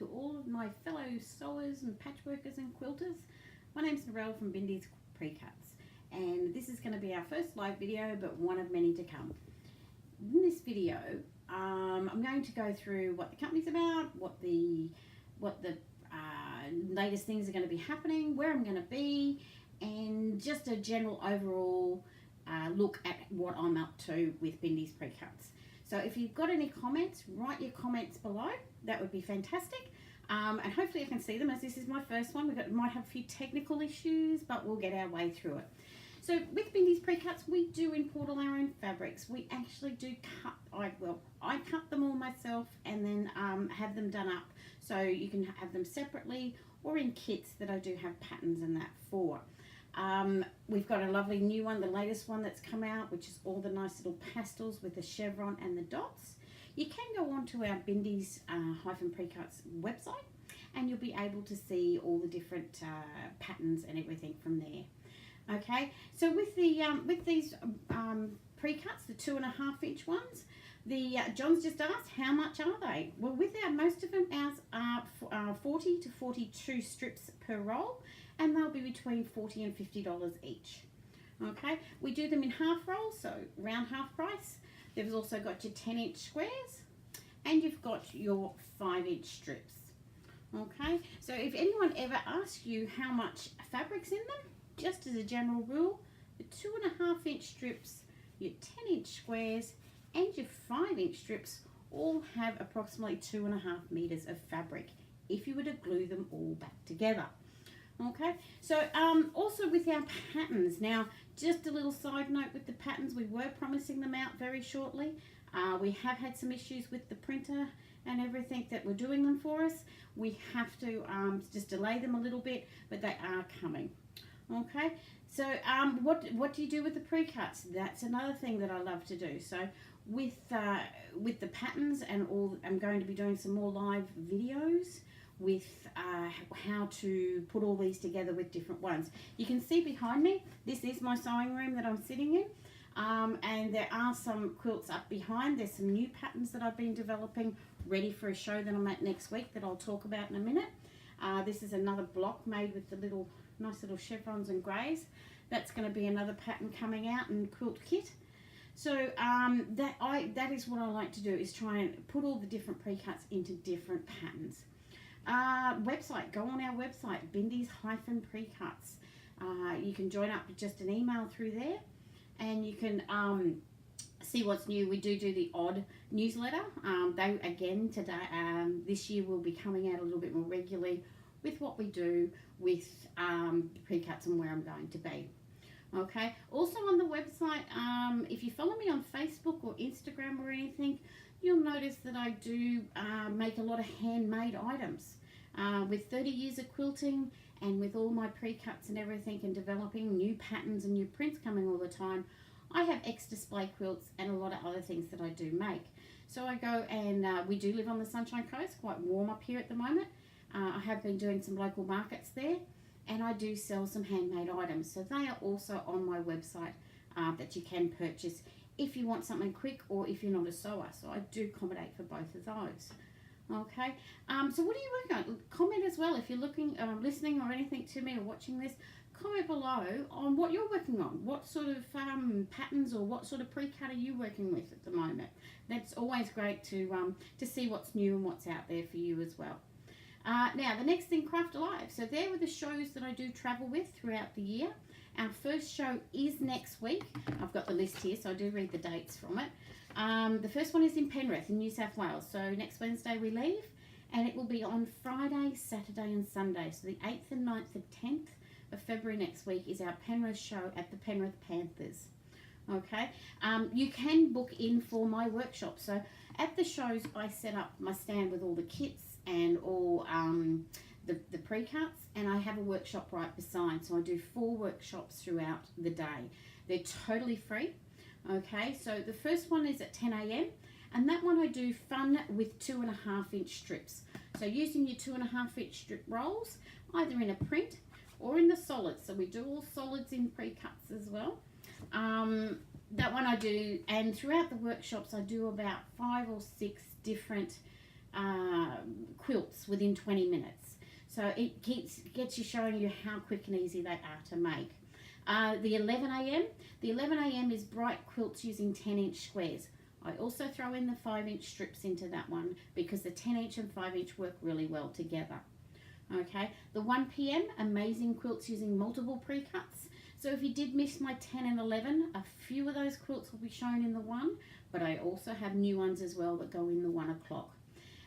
to all of my fellow sewers and patchworkers and quilters. My name's Narelle from Byndees Precuts, and this is going to be our first live video, but one of many to come. In this video, I'm going to go through what the company's about, what the latest things are going to be happening, where I'm going to be, and just a general overall look at what I'm up to with Byndees Precuts. So if you've got any comments, write your comments below. That would be fantastic. And hopefully I can see them, as this is my first one. Might have a few technical issues, but we'll get our way through it. So with Byndees Precuts, we do import all our own fabrics. We actually do cut, I cut them all myself and then have them done up. So you can have them separately or in kits that I do have patterns and that for. We've got a lovely new one, the latest one that's come out, which is all the nice little pastels with the chevron and the dots. You can go onto our Byndees Precuts website and you'll be able to see all the different patterns and everything from there. Okay, so with the these pre-cuts, the 2.5 inch ones, John's just asked how much are they? Well, with most of them are 40 to 42 strips per roll, and they'll be between $40 and $50 each. Okay, we do them in half rolls, so round half price. They've also got your 10-inch squares, and you've got your 5-inch strips. Okay, so if anyone ever asks you how much fabric's in them, just as a general rule, the 2.5-inch strips, your 10-inch squares, and your 5-inch strips all have approximately 2.5 meters of fabric if you were to glue them all back together. Okay, so also with our patterns, now just a little side note with the patterns, we were promising them out very shortly. We have had some issues with the printer and everything that were doing them for us. We have to just delay them a little bit, but they are coming. Okay, so what do you do with the pre-cuts? That's another thing that I love to do. So with the patterns and all, I'm going to be doing some more live videos with how to put all these together with different ones. You can see behind me, this is my sewing room that I'm sitting in, and there are some quilts up behind. There's some new patterns that I've been developing ready for a show that I'm at next week that I'll talk about in a minute. This is another block made with the nice little chevrons and greys. That's going to be another pattern coming out in quilt kit. So that is what I like to do, is try and put all the different pre-cuts into different patterns. Website, go on our website, Byndees Precuts. You can join up with just an email through there, and you can see what's new. We do the odd newsletter. They again today, this year, will be coming out a little bit more regularly with what we do with pre-cuts and where I'm going to be. Okay, also on the website, if you follow me on Facebook or Instagram or anything, you'll notice that I do make a lot of handmade items. With 30 years of quilting and with all my pre-cuts and everything and developing new patterns and new prints coming all the time, I have ex-display quilts and a lot of other things that I do make. So I go and we do live on the Sunshine Coast, quite warm up here at the moment. I have been doing some local markets there, and I do sell some handmade items. So they are also on my website that you can purchase if you want something quick or if you're not a sewer. So I do accommodate for both of those. Okay, so what are you working on? Comment as well if you're looking, listening or anything to me or watching this. Comment below on what you're working on. What sort of patterns or what sort of pre-cut are you working with at the moment? That's always great to see what's new and what's out there for you as well. Now the next thing, Craft Alive. So there were the shows that I do travel with throughout the year. Our first show is next week. I've got the list here, so I do read the dates from it. The first one is in Penrith in New South Wales. So next Wednesday we leave, and it will be on Friday, Saturday and Sunday. So the 8th and 9th and 10th of February next week is our Penrith show at the Penrith Panthers. Okay, you can book in for my workshop. So at the shows I set up my stand with all the kits and all the pre-cuts, and I have a workshop right beside. So I do 4 workshops throughout the day. They're totally free. Okay, so the first one is at 10 AM, and that one I do fun with 2.5-inch strips. So using your 2.5-inch strip rolls, either in a print or in the solids. So we do all solids in pre-cuts as well. That one I do, and throughout the workshops I do about 5 or 6 different quilts within 20 minutes. So it gets you showing you how quick and easy they are to make. The 11 a.m. The 11 a.m. is bright quilts using 10-inch squares. I also throw in the 5-inch strips into that one because the 10-inch and 5-inch work really well together. Okay, the 1 p.m. amazing quilts using multiple pre-cuts. So if you did miss my 10 and 11, a few of those quilts will be shown in the 1, but I also have new ones as well that go in the 1 o'clock.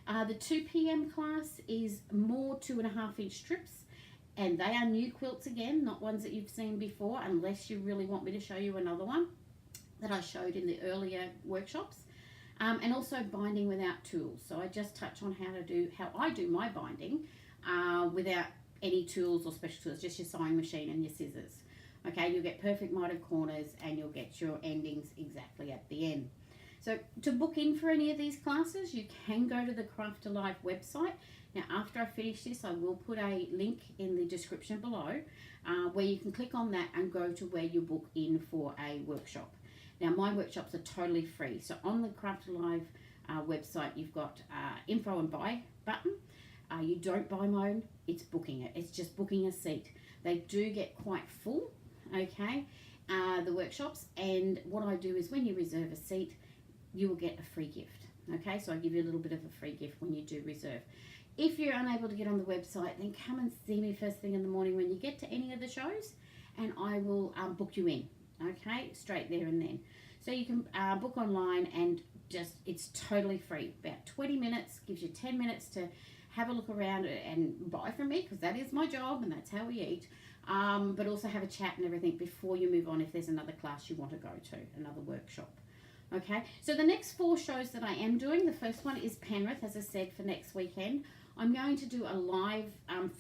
The 2 p.m. class is more 2.5-inch strips, and they are new quilts again, not ones that you've seen before, unless you really want me to show you another one that I showed in the earlier workshops. And also binding without tools. So I just touch on how I do my binding without any tools or special tools, just your sewing machine and your scissors. Okay, you'll get perfect mitered corners and you'll get your endings exactly at the end. So to book in for any of these classes, you can go to the Craft Alive website. Now after I finish this, I will put a link in the description below where you can click on that and go to where you book in for a workshop. Now my workshops are totally free. So on the Craft Alive website, you've got info and buy button. You don't buy mine, it's booking it. It's just booking a seat. They do get quite full, okay, the workshops. And what I do is when you reserve a seat, you will get a free gift. Okay, so I give you a little bit of a free gift when you do reserve. If you're unable to get on the website, then come and see me first thing in the morning when you get to any of the shows, and I will book you in, okay, straight there and then. So you can book online and it's totally free. About 20 minutes, gives you 10 minutes to have a look around and buy from me, because that is my job and that's how we eat. But also have a chat and everything before you move on if there's another class you want to go to, another workshop. Okay, so the next 4 shows that I am doing, the first one is Penrith, as I said, for next weekend. I'm going to do a live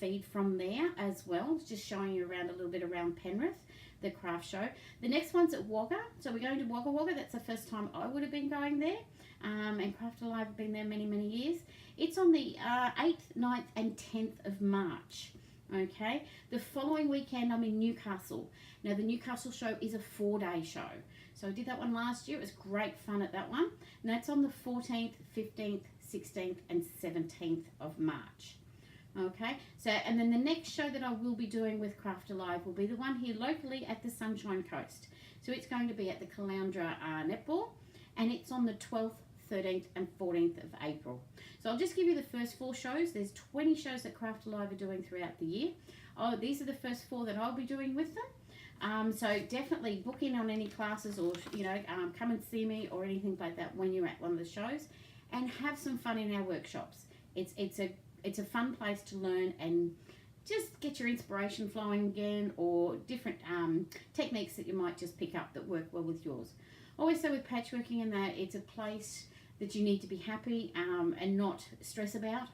feed from there as well, just showing you around a little bit around Penrith, the craft show. The next one's at Wagga, so we're going to Wagga Wagga. That's the first time I would have been going there, and Craft Alive have been there many, many years. It's on the 8th, 9th and 10th of March. Okay, the following weekend I'm in Newcastle. Now the Newcastle show is a 4-day show. So I did that one last year. It was great fun at that one. And that's on the 14th, 15th, 16th and 17th of March. Okay, so and then the next show that I will be doing with Craft Alive will be the one here locally at the Sunshine Coast. So it's going to be at the Caloundra Netball, and it's on the 12th, 13th and 14th of April. So I'll just give you the first 4 shows. There's 20 shows that Craft Alive are doing throughout the year. Oh, these are the first 4 that I'll be doing with them. So definitely book in on any classes, or come and see me or anything like that when you're at one of the shows, and have some fun in our workshops. It's a fun place to learn and just get your inspiration flowing again, or different techniques that you might just pick up that work well with yours. Always say with patchworking and that, it's a place that you need to be happy and not stress about.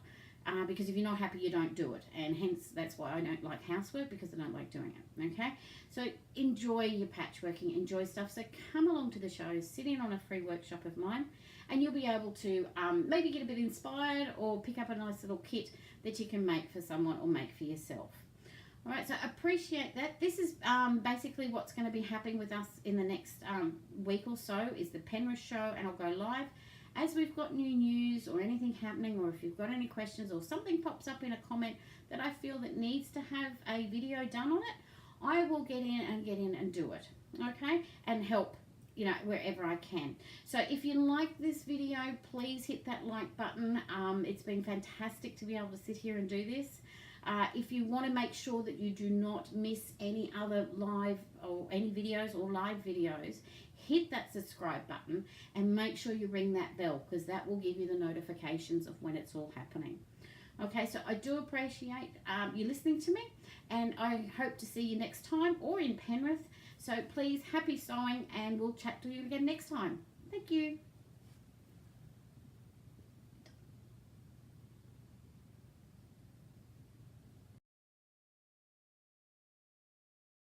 Because if you're not happy, you don't do it, and hence that's why I don't like housework, because I don't like doing it. Okay, so enjoy your patchworking, enjoy stuff. So come along to the shows, sit in on a free workshop of mine, and you'll be able to maybe get a bit inspired or pick up a nice little kit that you can make for someone or make for yourself. All right, so appreciate that. This is basically what's going to be happening with us in the next week or so, is the Penrith show, and I'll go live as we've got new news or anything happening, or if you've got any questions or something pops up in a comment that I feel that needs to have a video done on it, I will get in and do it, okay, and help, wherever I can. So if you like this video, please hit that like button. It's been fantastic to be able to sit here and do this. If you want to make sure that you do not miss any other live or any videos or live videos, hit that subscribe button and make sure you ring that bell, because that will give you the notifications of when it's all happening. Okay, so I do appreciate you listening to me, and I hope to see you next time or in Penrith. So please, happy sewing, and we'll chat to you again next time. Thank you.